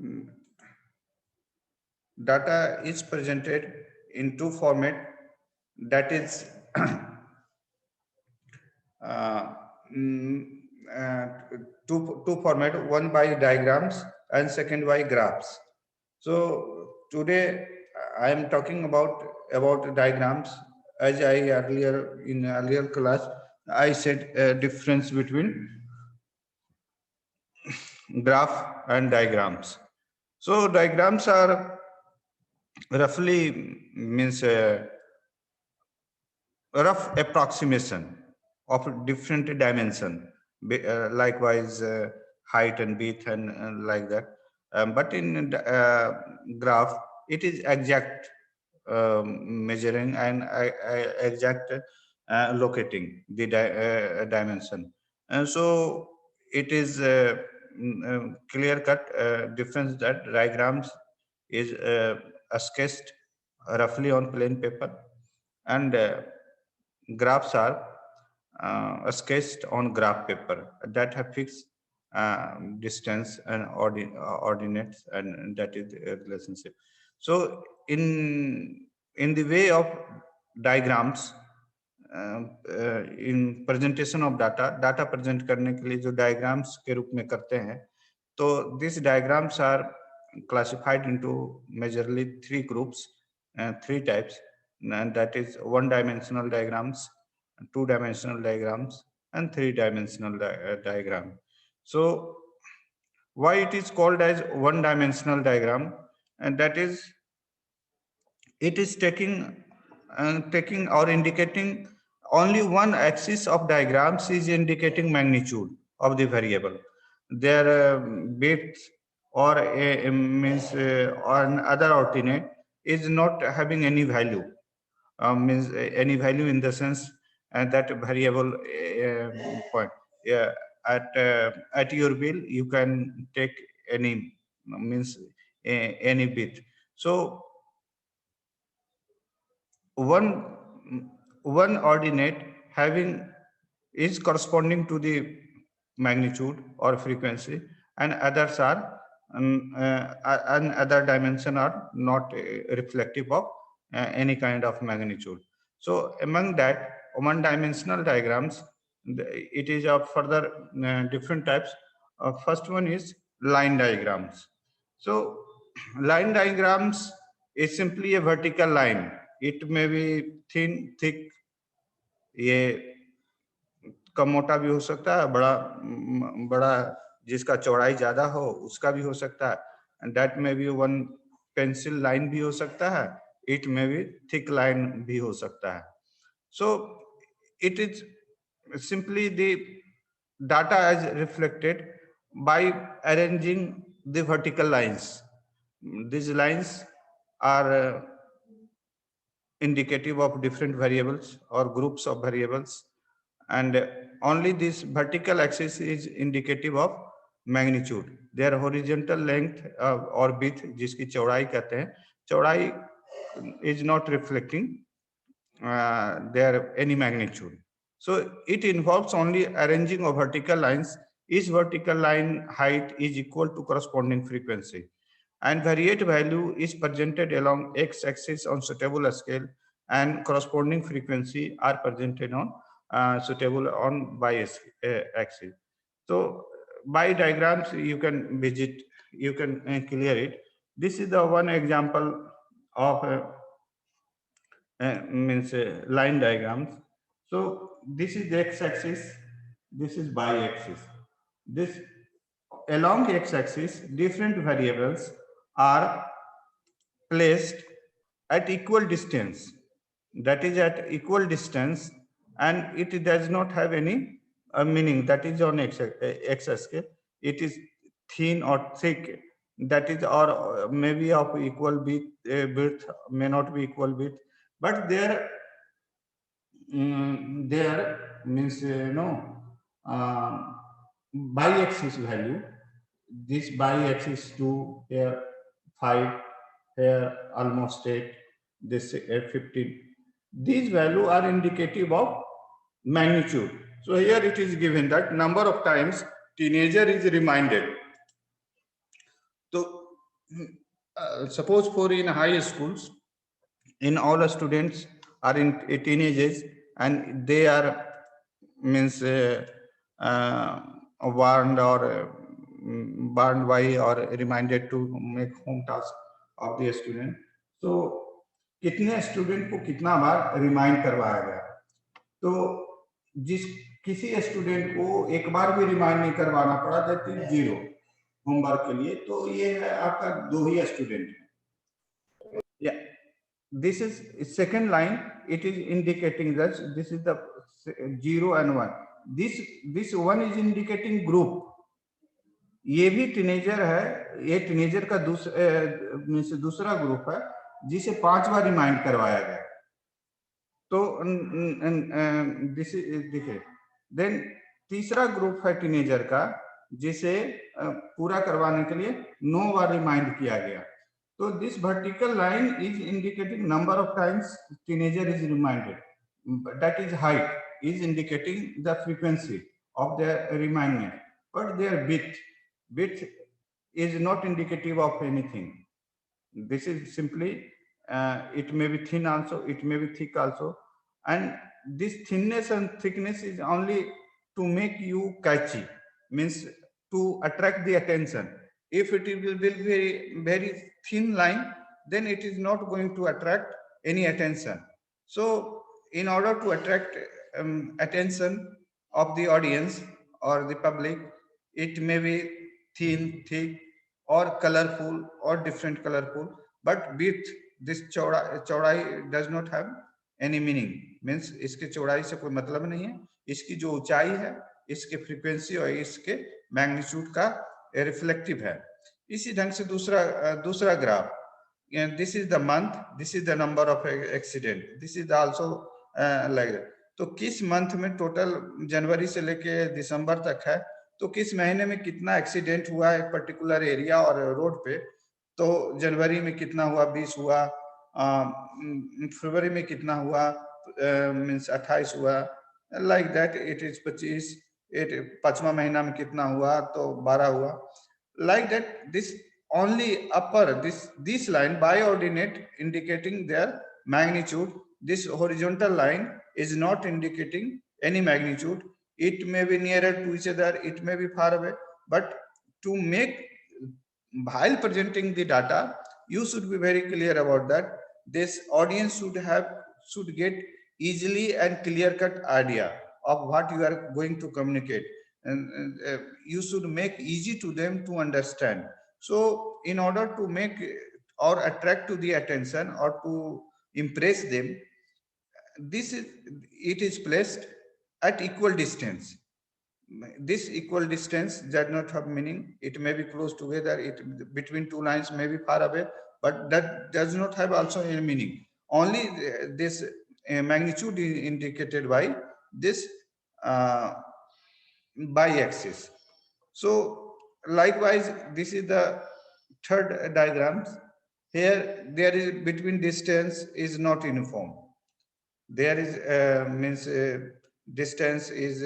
mm, data is presented in two format, that is uh, mm, uh, two format, one by diagrams and second by graphs. So today I am talking about diagrams. As I earlier in earlier class I said a difference between graph and diagrams. So diagrams are roughly means a rough approximation of different dimension, likewise height and width and like that. But in graph, it is exact measuring and exact locating the dimension. And so it is clear cut difference that diagrams is sketched roughly on plain paper, and graphs are sketched on graph paper that have fixed distance and ordinates, and that is a relationship. So in the way of diagrams, in presentation of data present करने के लिए जो diagrams के रूप में करते हैं, तो these diagrams are classified into majorly three groups and three types, and that is one dimensional diagrams, two dimensional diagrams, and three dimensional diagram. So why it is called as one dimensional diagram? And that is, it is taking or indicating only one axis of diagrams is indicating magnitude of the variable. Their width or means or other ordinate is not having any value, means any value in the sense that variable point. Yeah, at your will you can take any, means any bit. So one one ordinate having is corresponding to the magnitude or frequency, and others are and other dimension are not reflective of any kind of magnitude. So among that one dimensional diagrams, it is of further different types. First one is line diagrams. So line diagrams is simply a vertical line. It may be thin, thick, ये कम मोटा भी हो सकता है, बड़ा बड़ा जिसका चौड़ाई ज्यादा हो उसका भी हो सकता है, एंड दैट में भी वन पेंसिल लाइन भी हो सकता है, इट में भी थिक लाइन भी हो सकता है. So it is simply the data as reflected by arranging the vertical lines. These lines are indicative of different variables or groups of variables, and only this vertical axis is indicative of magnitude. Their horizontal length or width, जिसकी चौड़ाई कहते हैं, चौड़ाई is not reflecting their any magnitude. So it involves only arranging of vertical lines. Each vertical line height is equal to corresponding frequency, and variate value is presented along x-axis on suitable scale, and corresponding frequency are presented on suitable on y-axis. So by diagrams you can visit, you can clear it. This is the one example of means line diagrams. So this is the x-axis, this is y-axis. This along x-axis, different variables are placed at equal distance. That is at equal distance, and it does not have any meaning. That is on x-axis. It is thin or thick. That is, or maybe of equal width, may not be equal width, but there means by-axis value, this by-axis 2 here 5, here almost 8, this 15, these value are indicative of magnitude. So here it is given that number of times teenager is reminded. So suppose for in high schools, in all the students are in teenagers and they are means warned or warned by or reminded to make home task of the student. So कितने student को कितना बार remind करवाया गया, तो जिस किसी student को एक बार भी रिमाइंड नहीं करवाना पड़ा, दैट इज 0 होमवर्क के लिए, तो ये है आपका 2 ही स्टूडेंट है। या this is second line, it is indicating that this is the 0 and 1, this 1 is indicating group, ये भी टीनेजर है, ये टीनेजर का दूसरा ग्रुप है जिसे 5 बार रिमाइंड करवाया गया। तो देखिए, देन तीसरा ग्रुप है टीनेजर का जिसे पूरा करवाने के लिए 9 बार रिमाइंड किया गया। तो this vertical line is indicating number of times teenager is reminded, that is height is indicating the frequency of the remindment, but there width is not indicative of anything. This is simply it may be thin also, it may be thick also, and this thinness and thickness is only to make you catchy, means to attract the attention. If it will be very thin line, then it is not going to attract any attention. So in order to attract attention of the audience or the public, it may be thin, thick or colorful or different colorful, but width, this चौड़ाई does not have any meaning, means इसके चौड़ाई से कोई मतलब नहीं है, इसकी जो ऊंचाई है इसके फ्रीक्वेंसी और इसके मैग्नीट्यूड का रिफ्लेक्टिव है। इसी ढंग से दूसरा graph, this is the month, this is the number of accident, this is also like, तो किस मंथ में टोटल जनवरी से लेके दिसंबर तक है, तो किस महीने में कितना एक्सीडेंट हुआ है पर्टिकुलर एरिया और रोड पे, तो जनवरी में कितना हुआ, 20 हुआ, फरवरी में कितना हुआ, मीन्स 28 हुआ, लाइक दैट इट इज 25, 5वां महीना में कितना हुआ, तो 12 हुआ, like that. This only upper, this line biordinate indicating their magnitude, this horizontal line is not indicating any magnitude, it may be nearer to each other, it may be far away, but to make, while presenting the data, you should be very clear about that. This audience should get easily and clear cut idea of what you are going to communicate, and you should make easy to them to understand. So in order to make or attract to the attention or to impress them, it is placed at equal distance. This equal distance does not have meaning, it may be close together, it between two lines may be far away, but that does not have also any meaning. Only this magnitude is indicated by this y-axis. So likewise, this is the third diagram. Here there is between distance is not uniform, there is means distance is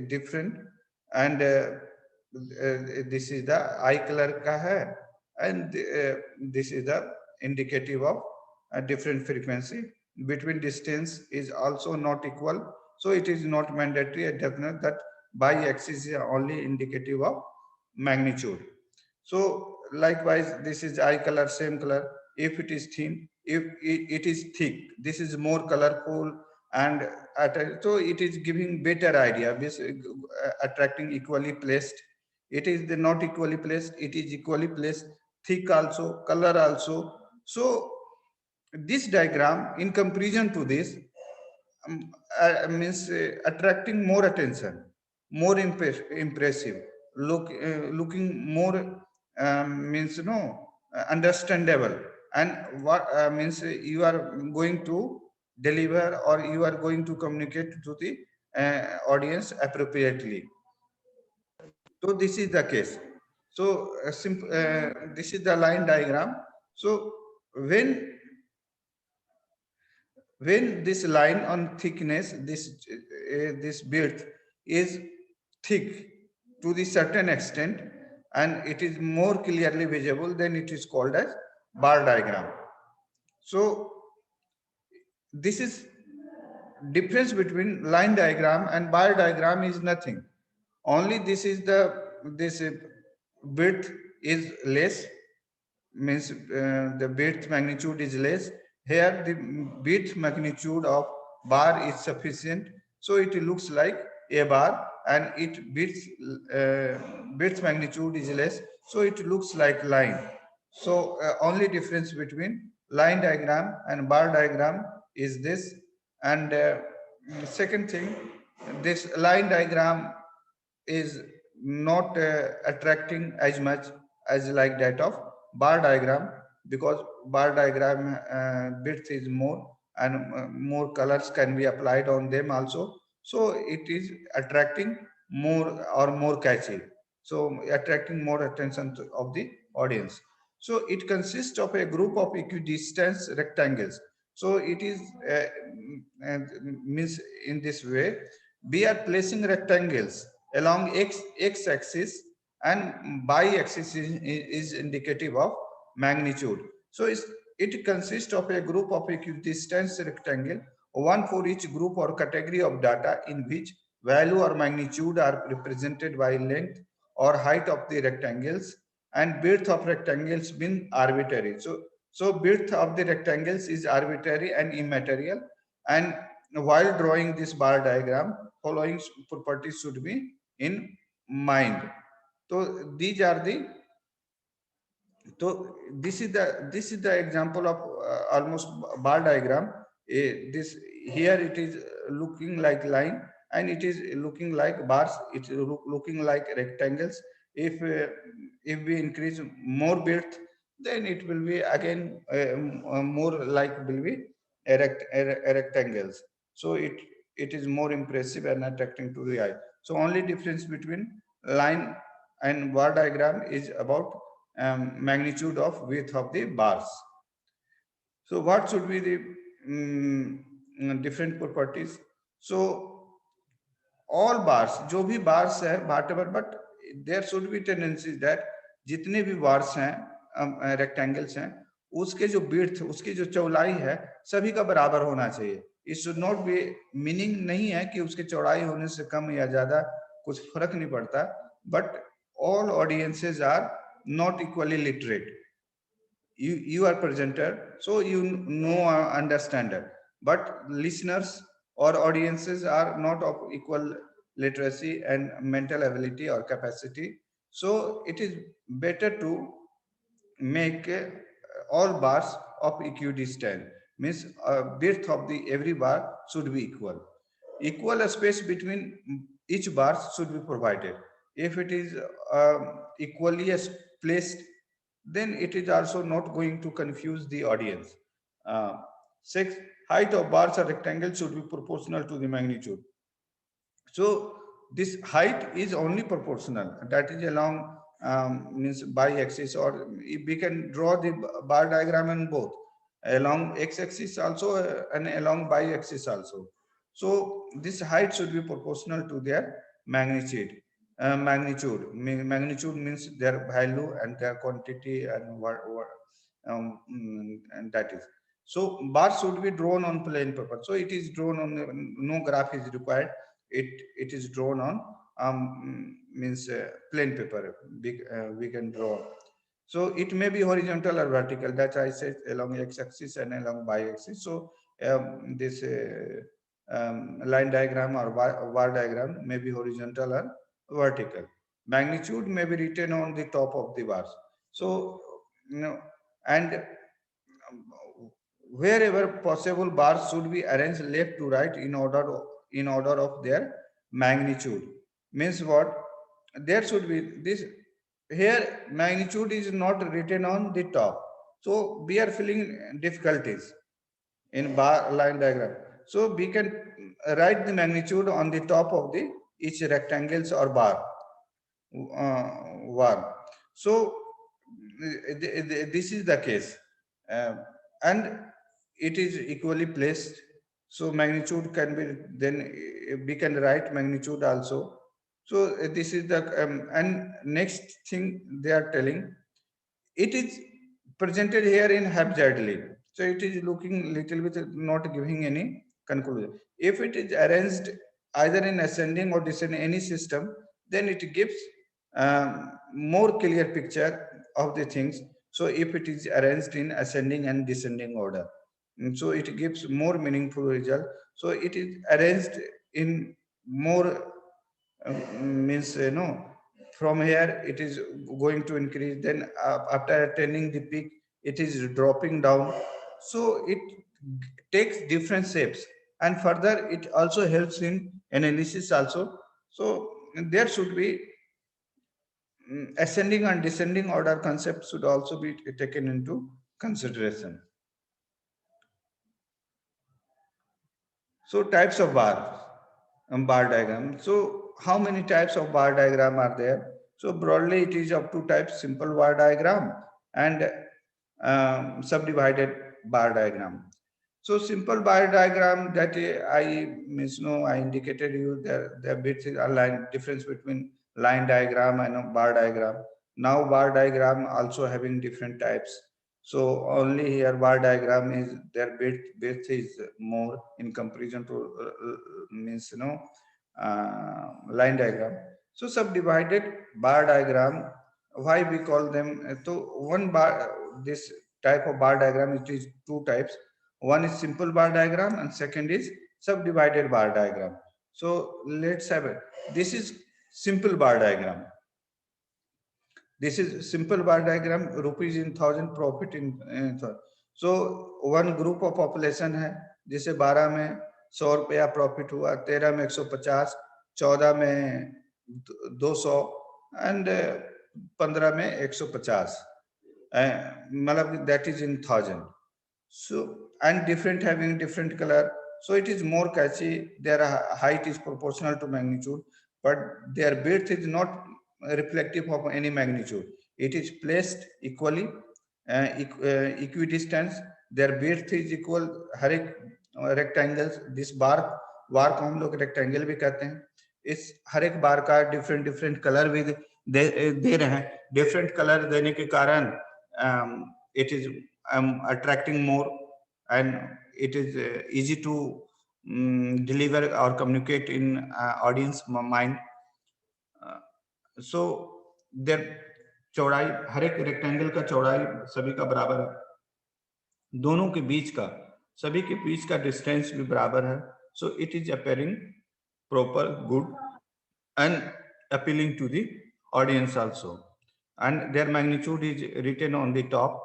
different, and this is the eye color ka hai, and this is the indicative of a different frequency. Between distance is also not equal, so it is not mandatory and definite that y-axis is only indicative of magnitude. So likewise, this is eye color, same color. If it is thin, if it is thick, this is more colorful, and so it is giving better idea, attracting equally placed. It is the not equally placed, it is equally placed, thick also, color also. So this diagram in comparison to this means attracting more attention, more impressive, looking more means understandable, and what means you are going to deliver or you are going to communicate to the audience appropriately. So this is the case. So this is the line diagram. So when this line on thickness, this width is thick to the certain extent, and it is more clearly visible, then it is called as bar diagram. So this is difference between line diagram and bar diagram is nothing. Only this is this width is less, means the width magnitude is less. Here the width magnitude of bar is sufficient, so it looks like a bar, and it width magnitude is less, so it looks like line. So only difference between line diagram and bar diagram is this. And second thing, this line diagram is not attracting as much as like that of bar diagram, because bar diagram width is more, and more colors can be applied on them also, so it is attracting more or more catchy, so attracting more attention of the audience. So it consists of a group of equidistant rectangles. So it is means in this way we are placing rectangles along x axis, and y axis is indicative of magnitude. So it consists of a group of equidistant rectangle, one for each group or category of data, in which value or magnitude are represented by length or height of the rectangles, and width of rectangles been arbitrary. So width of the rectangles is arbitrary and immaterial. And while drawing this bar diagram, following properties should be in mind. So these are the, so this is the example of almost bar diagram. This here it is looking like line, and it is looking like bars. It is looking like rectangles. If we increase more width, then it will be again more like will be rectangles. So it is more impressive and attracting to the eye. So only difference between line and bar diagram is about magnitude of width of the bars. So what should be the different properties? So all bars, जो भी bars है whatever, but there should be tendency that जितने भी bars हैं rectangles हैं, उसके जो width, उसकी जो चौड़ाई है, सभी का बराबर होना चाहिए. It should not be, meaning नहीं है कि उसके चौड़ाई होने से कम या ज्यादा कुछ फर्क नहीं पड़ता, but all audiences are not equally literate. You are presenter, so you know understander, but listeners or audiences are not of equal literacy and mental ability or capacity. So it is better to make all bars of equidistant, means width of the every bar should be equal space between each bar should be provided. If it is equally placed, then it is also not going to confuse the audience. uh, Six, height of bars or rectangle should be proportional to the magnitude. So this height is only proportional, that is along means by axis, or we can draw the bar diagram in both along x axis also and along y axis also. So this height should be proportional to their magnitude. Magnitude means their value and their quantity and what and that is. So bar should be drawn on plain paper. So it is drawn on, no graph is required. It is drawn on means plain paper. We can draw. So it may be horizontal or vertical. That I said along x-axis and along y-axis. So this line diagram or bar diagram may be horizontal or vertical. Magnitude may be written on the top of the bars. So and wherever possible, bars should be arranged left to right in order of their magnitude. Means what? There should be this, here magnitude is not written on the top, so we are feeling difficulties in bar line diagram. So we can write the magnitude on the top of the each rectangles or bar. One. So this is the case, and it is equally placed. So magnitude can be, then we can write magnitude also So this is the and next thing they are telling, it is presented here in haphazardly. So it is looking little bit not giving any conclusion. If it is arranged either in ascending or descending any system, then it gives more clear picture of the things. So if it is arranged in ascending and descending order, so it gives more meaningful result. So it is arranged in more means from here it is going to increase, then after attaining the peak it is dropping down. So it takes different shapes, and further it also helps in analysis also. So there should be ascending and descending order concept should also be taken into consideration. So types of bar diagram. So how many types of bar diagram are there? So broadly it is of two types: simple bar diagram and subdivided bar diagram. So simple bar diagram that I means I indicated you there bit is a line difference between line diagram and a bar diagram. Now bar diagram also having different types. So only here bar diagram is their width is more in comparison to means line diagram. So subdivided bar diagram, why we call them? So one bar, this type of bar diagram, it is two types. One is simple bar diagram and second is subdivided bar diagram. So let's have it. This is simple bar diagram. This is simple bar diagram, rupees in thousand, profit in so one group of population है, जिसे 12 में 100 रुपया profit हुआ, 13 में 150, 14 में 200 and 15 में 150, मतलब that is in thousand. So and different having different color, so it is more catchy. Their height is proportional to magnitude, but their width is not reflective of any magnitude. It is placed equally, equidistant. Their width is equal. हर एक rectangles, this बार को हम लोग rectangle भी कहते हैं. इस हर एक बार का different color भी दे रहे हैं. Different color देने के कारण it is attracting more, and it is easy to deliver or communicate in audience mind. सो देर चौड़ाई, हर एक रेक्टेंगल का चौड़ाई सभी का बराबर है, दोनों के बीच का, सभी के बीच का डिस्टेंस भी बराबर है. So it is appearing proper, good, and appealing to the audience also. And their magnitude is written on the top.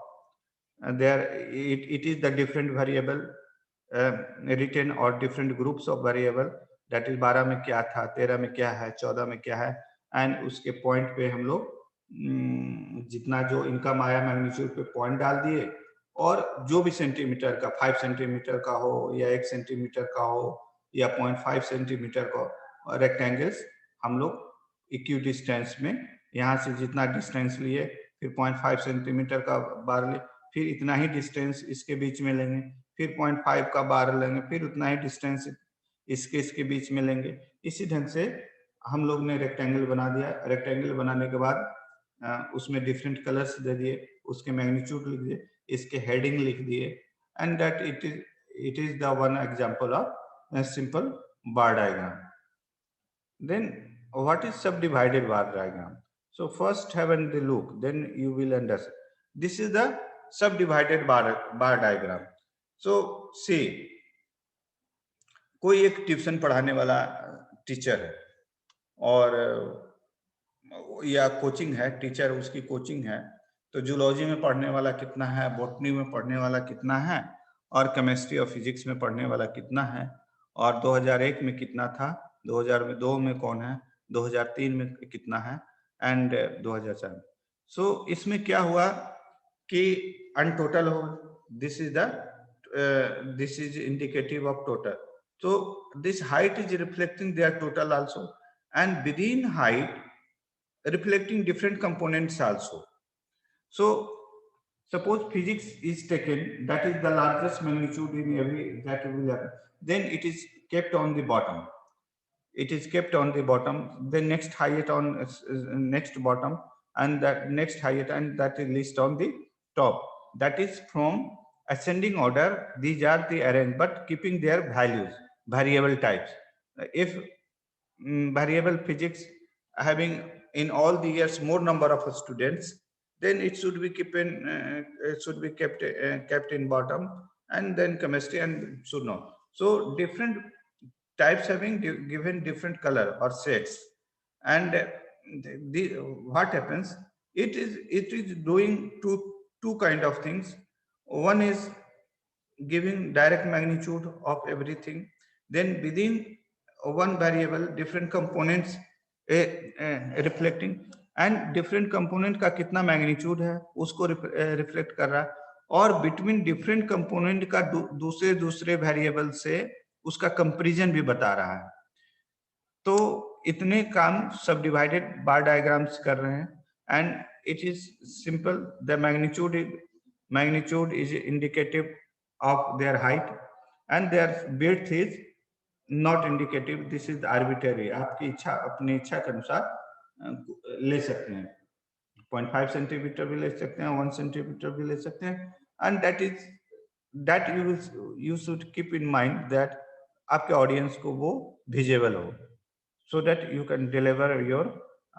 And there it is the different variable written or different groups of variable, that is 12 में क्या था, 13 में क्या है, 14 में क्या है, and उसके पॉइंट पे हम लोग जितना जो इनकम आया मैग्नीट्यूड पे पॉइंट डाल दिए, और जो भी सेंटीमीटर का, 5 सेंटीमीटर का हो या 1 सेंटीमीटर का हो या 0.5 सेंटीमीटर का रेक्टेंगल्स, हम लोग इक्यू डिस्टेंस में यहाँ से जितना डिस्टेंस लिए, फिर 0.5 सेंटीमीटर का बार लिए, फिर इतना ही डिस्टेंस इसके बीच में लेंगे, फिर 0.5 का बार लेंगे, फिर उतना ही डिस्टेंस इसके बीच में लेंगे. इसी ढंग से हम लोग ने रेक्टेंगल बना दिया. रेक्टेंगल बनाने के बाद उसमें डिफरेंट कलर्स दे दिए, उसके मैग्नीट्यूड लिख दिए, इसके हेडिंग लिख दिए, and that it is the one example of a simple bar diagram. Then what is subdivided bar diagram? So first have a look, then you will understand. This is the subdivided bar diagram. So see, कोई एक tuition पढ़ाने वाला teacher है, और या coaching है, teacher उसकी coaching है, तो जूलॉजी में पढ़ने वाला कितना है, बॉटनी में पढ़ने वाला कितना है, और केमिस्ट्री और फिजिक्स में पढ़ने वाला कितना है, और 2001 में कितना था, 2002 में कौन है, 2003 में कितना है, एंड 2004. सो इसमें क्या हुआ कि अन टोटल हो, this is indicative of total. So this height is reflecting their total also, and within height reflecting different components also. So suppose physics is taken, that is the largest magnitude in every that will happen, then it is kept on the bottom. it is kept on the bottom, then next height on next bottom, and that next height, and that is list on the top. That is from ascending order. These are the arranged, but keeping their values, variable types. If variable physics having in all the years more number of students, then it should be kept in bottom, and then chemistry and should not. So different types having given different color or sets, and what happens, it is doing two kind of things. One is giving direct magnitude of everything, then within one variable different components reflecting, and different component का कितना magnitude है उसको reflect कर रहा है, और between different component का दूसरे दूसरे variable से उसका comparison भी बता रहा है. तो इतने काम सब डिवाइडेड बार डायग्राम्स कर रहे हैं, and it is simple. The magnitude is indicative of their height, and their width is not indicative. This is arbitrary. आपकी इच्छा, अपनी इच्छा के अनुसार ले सकते हैं. 0.5 सेंटीमीटर भी ले सकते हैं, 1 सेंटीमीटर भी ले सकते हैं, and that you should keep in mind that आपके ऑडियंस को वो विजिबल हो, so that you can deliver your,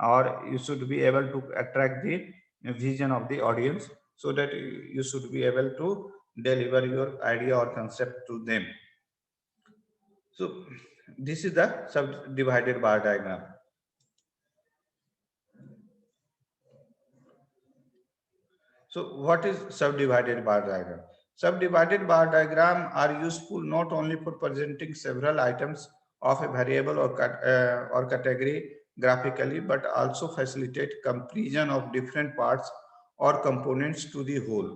or you should be able to attract the vision of the audience, so that you should be able to deliver your idea or concept to them. So this is the subdivided bar diagram. So what is subdivided bar diagram? Subdivided bar diagram are useful not only for presenting several items of a variable or category graphically, but also facilitate comparison of different parts or components to the whole.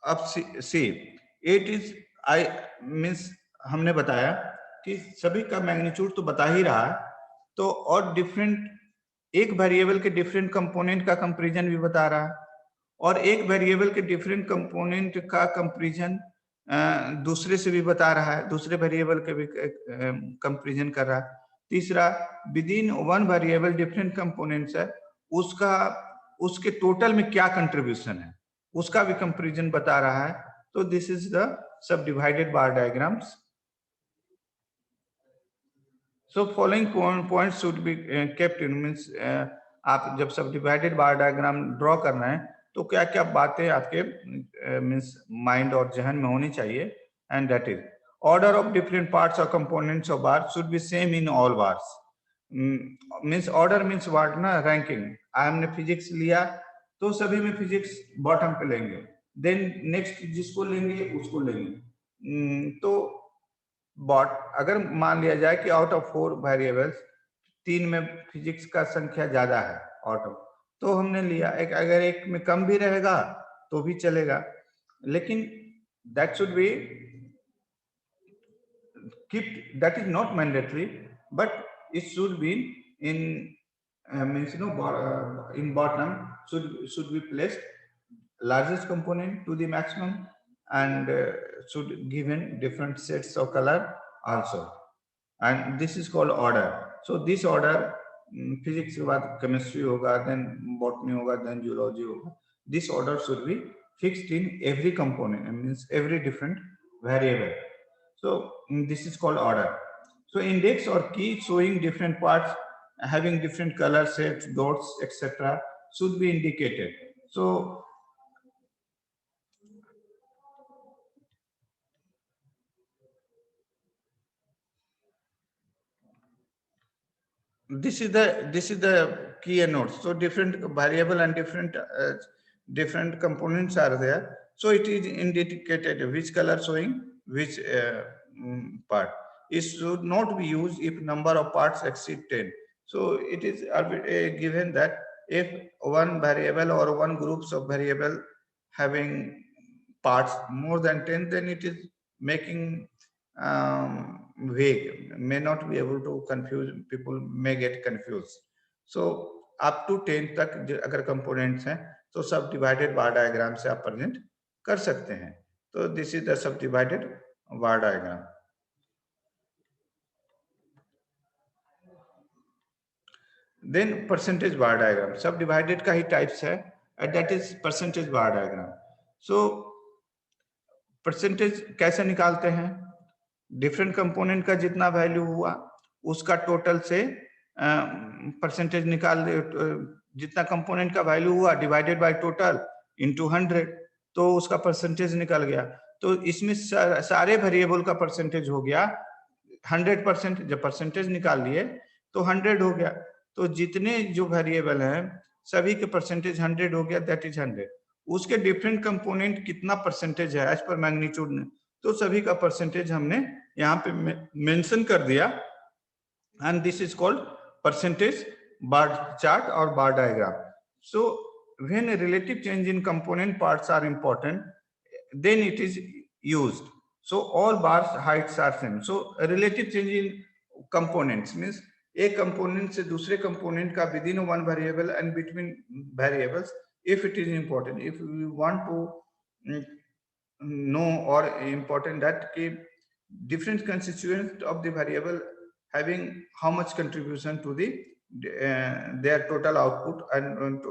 अब see, it is I means हमने बताया कि सभी का magnitude तो बता ही रहा है, तो और डिफरेंट एक वेरिएबल के डिफरेंट कंपोनेंट का कंपैरिजन भी बता रहा है, और एक वेरिएबल के डिफरेंट कंपोनेंट का कंपैरिजन दूसरे से भी बता रहा है, दूसरे वेरिएबल के भी कंपैरिजन कर रहा है. तीसरा, with in one variable different components है, उसके टोटल में क्या कंट्रीब्यूशन है उसका भी कंपैरिजन बता रहा है. तो this is the subdivided bar diagrams. So following points should be kept in, means आप जब सबडिवाइडेड बार डायग्राम ड्रॉ करना है तो क्या क्या बातें आपके मींस माइंड और जहन में होनी चाहिए. And that is order of different parts और components of bar should be same in all bars. Means order means what ना, रैंकिंग. हमने फिजिक्स लिया तो सभी में फिजिक्स बॉटम पे लेंगे, देन नेक्स्ट जिसको लेंगे उसको लेंगे. तो बॉट अगर मान लिया जाए कि आउट ऑफ 4 वेरिएबल्स 3 में फिजिक्स का संख्या ज्यादा है आउट ऑफ, तो हमने लिया. अगर एक में कम भी रहेगा तो भी चलेगा, लेकिन that should be keep, that is not mandatory, but it should be in means in bottom should be placed largest component to the maximum, and should given different sets of color also, and this is called order. So this order, physics के बाद chemistry होगा, then botany होगा, then zoology होगा. This order should be fixed in every component, means every different variable. So this is called order. So index or key showing different parts having different color sets, dots, etc. should be indicated. So this is the key and notes. So different variable and different components are there. So it is indicated which color showing which part. It should not be used if number of parts exceed 10. So it is given that if one variable or one groups of variable having parts more than 10, then it is making vague, may not be able to confuse, people may get confused. So up to 10 तक अगर components हैं तो subdivided bar diagram से आप present कर सकते हैं. तो this is the subdivided bar diagram. Then percentage bar diagram, subdivided का ही टाइप्स है, and that is percentage bar diagram. So percentage कैसे निकालते हैं? डिफरेंट कंपोनेंट का जितना वैल्यू हुआ उसका टोटल से परसेंटेज निकाल दे. जितना कंपोनेंट का वैल्यू हुआ डिवाइडेड बाय टोटल इनटू 100, तो उसका परसेंटेज निकल गया. तो इसमें सारे वेरिएबल का परसेंटेज हो गया 100%. जब परसेंटेज निकाल लिए तो 100 हो गया. तो जितने जो वेरिएबल हैं सभी के परसेंटेज 100 हो गया, दैट इज 100. उसके डिफरेंट कंपोनेंट कितना परसेंटेज है एज पर मैग्नीट्यूड ने, तो सभी का परसेंटेज हमने यहाँ पे मेंशन कर दिया, and this is called percentage bar chart और bar diagram. So when a relative change in component parts are important, then it is used. So all bars heights are same. So a relative change in components means एक component से दूसरे component का within one variable and between variables, if it is important, if we want to know or important that कि different constituents of the variable having how much contribution to the their total output and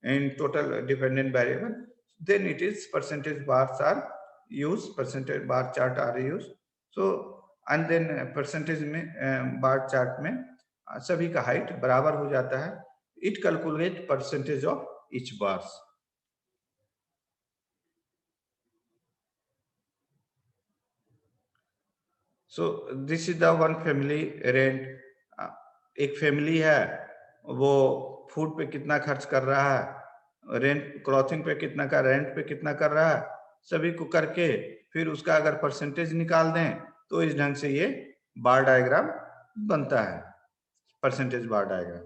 in total dependent variable, then it is percentage bars are used, percentage bar chart are used. So and then percentage में bar chart में सभी का height बराबर हो जाता है. It calculate percentage of each bars. So this is the one family rent. एक family है, वो फूड पे कितना खर्च कर रहा है, रेंट क्लॉथिंग पे कितना का, रेंट पे कितना कर रहा है, सभी को करके फिर उसका अगर परसेंटेज निकाल दें तो इस ढंग से ये बार डायग्राम बनता है, percentage bar diagram.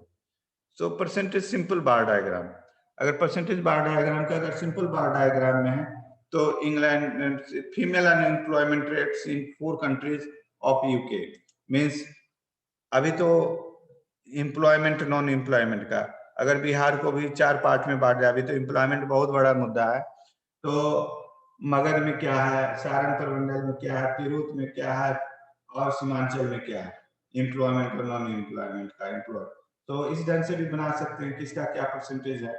So percentage simple bar diagram. अगर परसेंटेज बार डायग्राम का अगर सिंपल बार डायग्राम में है तो England female unemployment rates in 4 countries of UK means, अभी तो एम्प्लॉयमेंट नॉन एम्प्लॉयमेंट का अगर बिहार को भी 4 पार्ट में बांट दिया, अभी तो एम्प्लॉयमेंट बहुत बड़ा मुद्दा है. तो मगध में क्या है, सारण प्रमंडल में क्या है, तिरहुत में क्या है और सीमांचल में क्या है, एम्प्लॉयमेंट और नॉन एम्प्लॉयमेंट का एम्प्लॉय. तो इस ढंग से भी बना सकते हैं किसका क्या परसेंटेज है.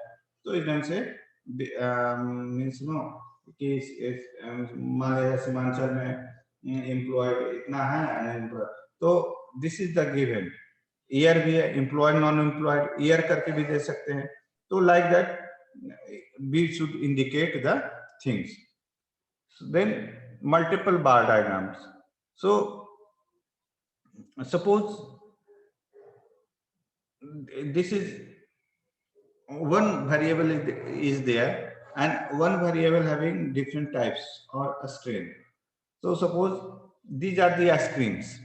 तो इस ढंग से मीन्स नो कि मान लीजिए सीमांचल में एम्प्लॉय इतना है अनएम्प्लॉय, तो this is the given. Year भी है, एम्प्लॉयड नॉन एम्प्लॉयड ईयर करके भी दे सकते हैं. तो like that we should indicate the things. Then multiple bar diagrams. So suppose this is one variable is there and one variable having different types or a strain. So suppose these are the screens.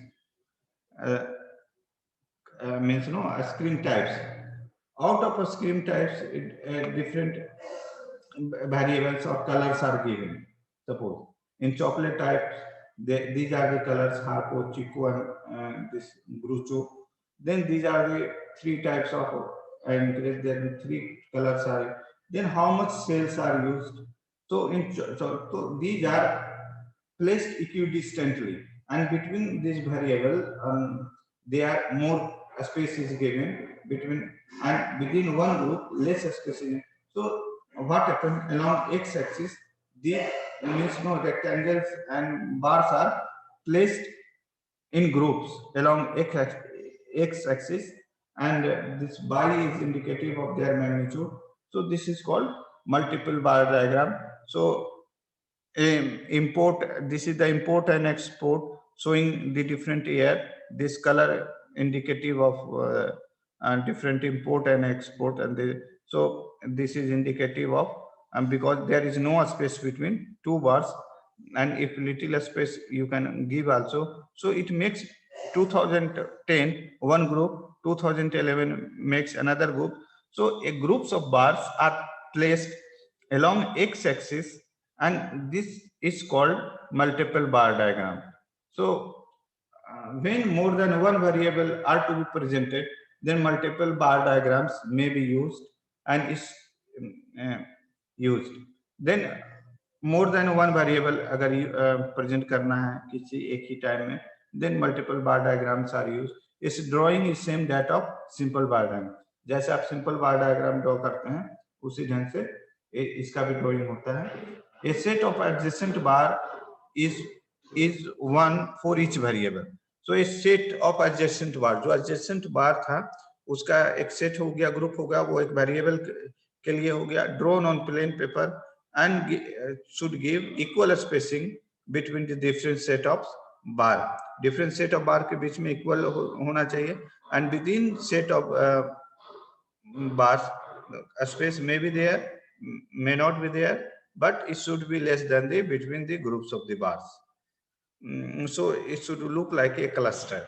Means no screen types. Out of a screen types, different variables or colors are given. Suppose in chocolate types, these are the colors Harpo, Chico, and this Grucho. Then these are the 3 types of then 3 colors are. Then how much cells are used? So so these are placed equidistantly, and between this variable, they are more space is given between, and within one group less space is. So what happens along x-axis? These means no rectangles and bars are placed in groups along x-axis, and this by is indicative of their magnitude. So this is called multiple bar diagram. So import, this is the import and export showing the different year. This color indicative of different import and export, and so this is indicative of, and because there is no space between 2 bars, and if little space you can give also, so it makes 2010 one group, 2011 makes another group. So groups of bars are placed along x-axis, and this is called multiple bar diagram. So when more than one variable are to be presented, then multiple bar diagrams may be used and is used. Then more than one variable अगर present करना है किसी एक ही time में, then multiple bar diagrams are used. इस drawing is same that of simple bar diagram. जैसे आप simple bar diagram draw करते हैं उसी ढंग से इसका भी ड्राइंग होता है। A set of adjacent bar is one for each variable. So a set of adjacent bar, जो एडजेसेंट बार था उसका एक सेट हो गया, ग्रुप हो गया, वो एक वेरिएबल के लिए हो गया, drawn on plain paper and should give equal spacing between the different set of bar. Different set of बार के बीच में इक्वल होना चाहिए, and with in set of bar space may be there, may not be there, but it should be less than the between the groups of the bars. So it should look like a cluster.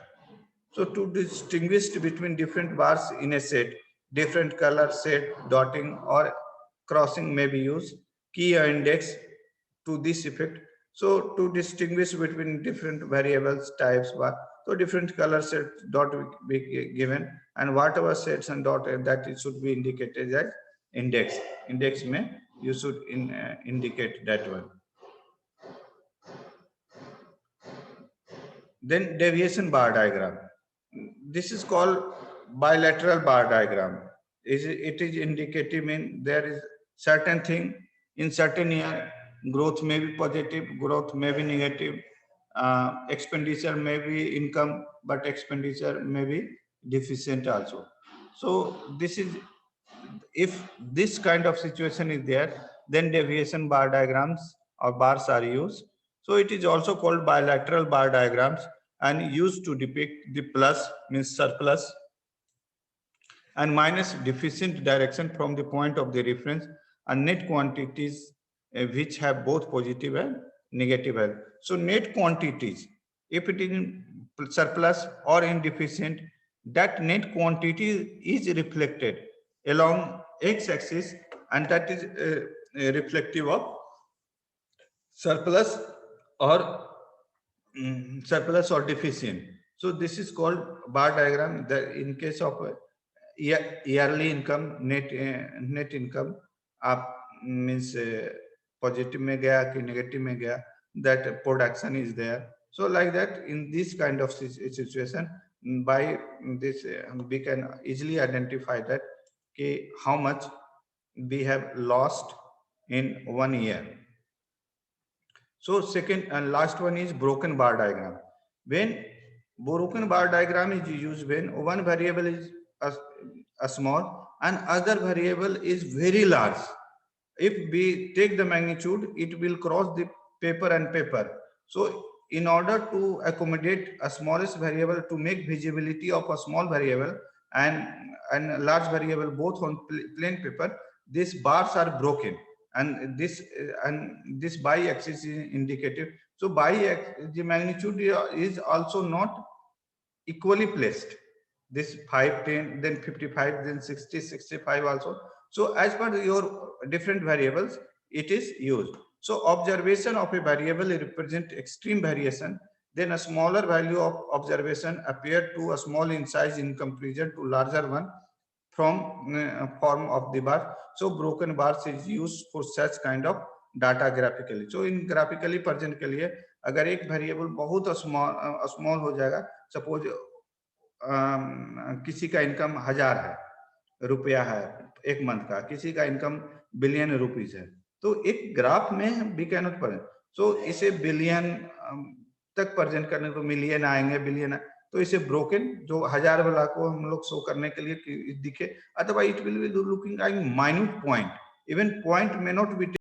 So to distinguish between different bars in a set, different color set, dotting or crossing may be used. Key or index to this effect. So to distinguish between different variables types, so different color sets dot be given, and whatever sets and dot that it should be indicated as index. Index may you should indicate that one. Then deviation bar diagram. This is called bilateral bar diagram. It is indicative in there is certain thing in certain year, growth may be positive, growth may be negative, expenditure may be income, but expenditure may be deficient also. So this is, if this kind of situation is there, then deviation bar diagrams or bars are used. So it is also called bilateral bar diagrams and used to depict the plus means surplus and minus deficient direction from the point of the reference, and net quantities which have both positive and negative value. So net quantities, if it is in surplus or in deficient, that net quantity is reflected along x-axis, and that is reflective of surplus or surplus or deficient. So this is called bar diagram. In case of yearly income, net income, up means positive में गया कि negative में गया, that production is there. So like that, in this kind of situation, by this we can easily identify that how much we have lost in 1 year. So second and last one is broken bar diagram. When broken bar diagram is used when one variable is a small and other variable is very large. If we take the magnitude, it will cross the paper and paper. So in order to accommodate a smallest variable, to make visibility of a small variable and a large variable both on plain paper, these bars are broken, and this y-axis is indicative. So the magnitude is also not equally placed. This 5, 10, then 55, then 60, 65 also. So as per your different variables, it is used. So observation of a variable represent extreme variation. Then a smaller value of observation appear to a small in size in comparison to larger one from form of the bar. So broken bars is used for such kind of data graphically. So in graphically present के लिए अगर एक variable बहुत small हो जाएगा, suppose किसी का income 1000 रुपया है एक मंथ का, किसी का इनकम बिलियन रुपीज है, तो एक ग्राफ में वी कैन नॉट प्रेजेंट। सो इसे बिलियन तक प्रेजेंट करने को मिलियन आएंगे, बिलियन, तो इसे ब्रोकन जो 1000 वाला को हम लोग शो करने के लिए दिखे, अथवा it will be looking like minute point, even point may not be